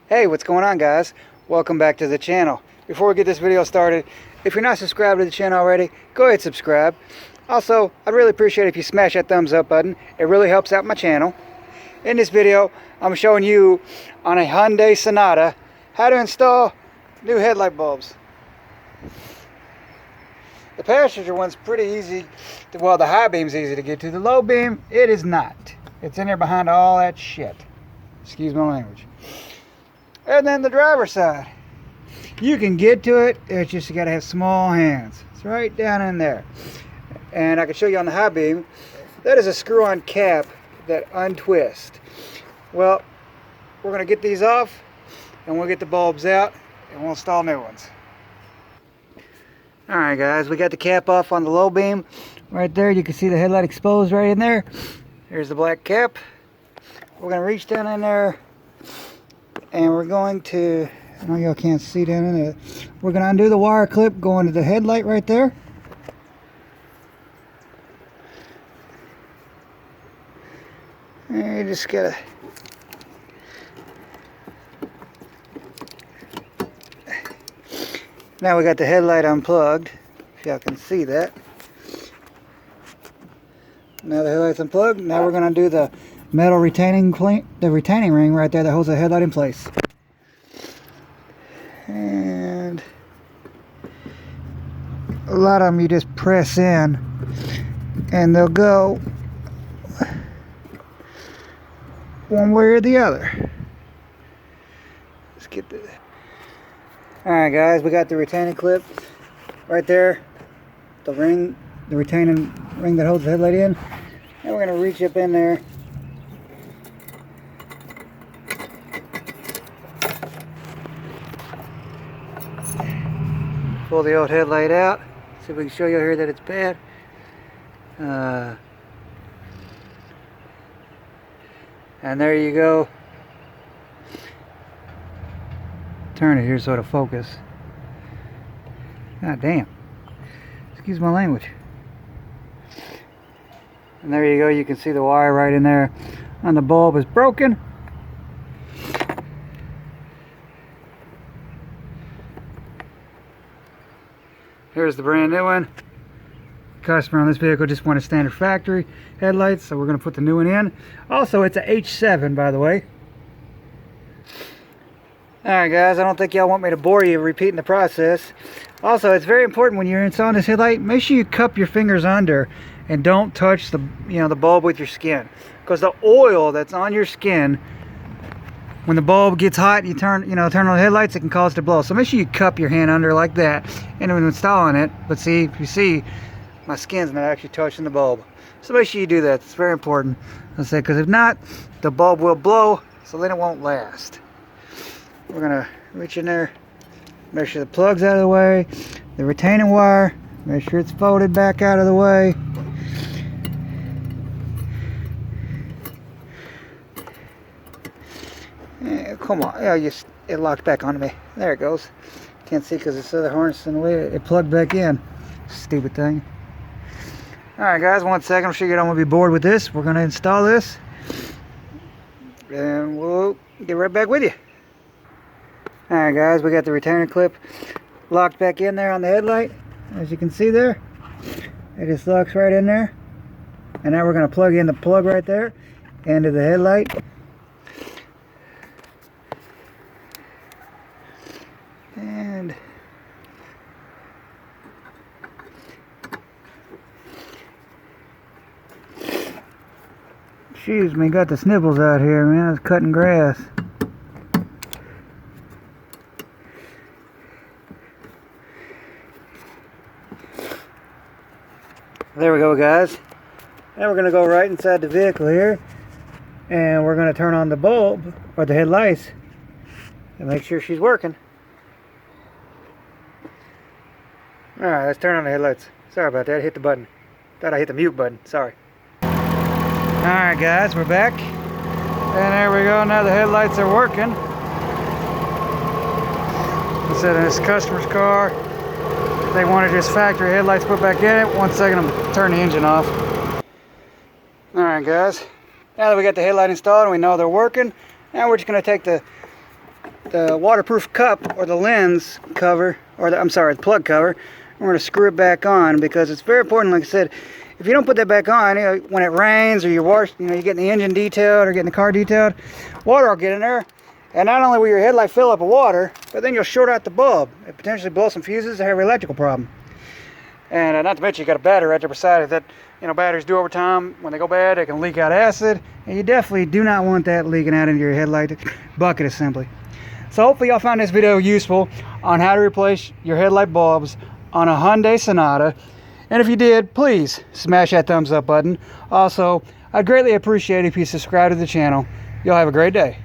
Hey, what's going on, guys? Welcome back to the channel. Before we get this video started, if you're not subscribed to the channel already, go ahead and subscribe. Also, I'd really appreciate it if you smash that thumbs up button. It really helps out my channel. In this video, I'm showing you on a Hyundai Sonata how to install new headlight bulbs. The passenger one's pretty easy. Well, the high beam's easy to get to. The low beam, it is not. It's in there behind all that shit. Excuse my language. And then the driver's side, you can get to it. It's just you gotta have small hands. It's right down in there. And I can show you on the high beam. That is a screw-on cap that untwists. Well, we're gonna get these off, and we'll get the bulbs out, and we'll install new ones. All right, guys, we got the cap off on the low beam. Right there, you can see the headlight exposed right in there. Here's the black cap. We're gonna reach down in there, and we're going to, I know y'all can't see down in there. We're gonna undo the wire clip going to the headlight right there. And you just gotta, now we got the headlight unplugged, if y'all can see that. Now the headlight's unplugged. Now we're gonna do the metal retaining ring right there that holds the headlight in place. And a lot of them you just press in and they'll go one way or the other. Let's get the... Alright, guys, we got the retaining clip right there, the retaining ring that holds the headlight in, and we're going to reach up in there pull the old headlight out. See if we can show you here that it's bad. And there you go. Turn it here so it'll focus. God damn. Excuse my language. And there you go. You can see the wire right in there on the bulb is broken. Here's the brand new one. Customer on this vehicle just wanted standard factory headlights, so we're going to put the new one in. Also, it's a H7, by the way. Alright, guys, I don't think y'all want me to bore you repeating the process. Also, it's very important when you're installing this headlight, make sure you cup your fingers under and don't touch the the bulb with your skin, because the oil that's on your skin, when the bulb gets hot, you turn on the headlights, it can cause it to blow. So make sure you cup your hand under like that and when installing it. But see, if you see, my skin's not actually touching the bulb. So make sure you do that. It's very important. Let's say, because if not, the bulb will blow, so then it won't last. We're gonna reach in there, make sure the plug's out of the way, the retaining wire, make sure it's folded back out of the way. Come on, it locked back onto me. There it goes. Can't see because it's other harness in the way. It plugged back in. Stupid thing. Alright, guys, 1 second. I'm sure you don't want to be bored with this. We're going to install this, and we'll get right back with you. Alright, guys, we got the retainer clip locked back in there on the headlight. As you can see there, it just locks right in there. And now we're going to plug in the plug right there into the headlight. And excuse me, got the sniffles out here, man. I was cutting grass. There we go, guys. Now we're going to go right inside the vehicle here, and we're going to turn on the bulb or the headlights and make sure she's working. Alright, let's turn on the headlights. Sorry about that, hit the button. Thought I hit the mute button, sorry. Alright, guys, we're back. And there we go, now the headlights are working. It's in this customer's car. They wanted just factory headlights put back in it. 1 second, I'm going to turn the engine off. Alright, guys. Now that we got the headlight installed and we know they're working, now we're just going to take the the waterproof cup or the lens cover, or the, I'm sorry, the plug cover. We're going to screw it back on because it's very important. Like I said, if you don't put that back on, you know, when it rains or you're getting the engine detailed or getting the car detailed, water will get in there. And not only will your headlight fill up with water, but then you'll short out the bulb. It potentially blow some fuses or have an electrical problem. And not to mention, you got a battery right there beside it that, you know, batteries do over time. When they go bad, they can leak out acid. And you definitely do not want that leaking out into your headlight bucket assembly. So hopefully y'all found this video useful on how to replace your headlight bulbs on a Hyundai Sonata. And if you did, please smash that thumbs up button. Also, I'd greatly appreciate it if you subscribe to the channel. Y'all have a great day.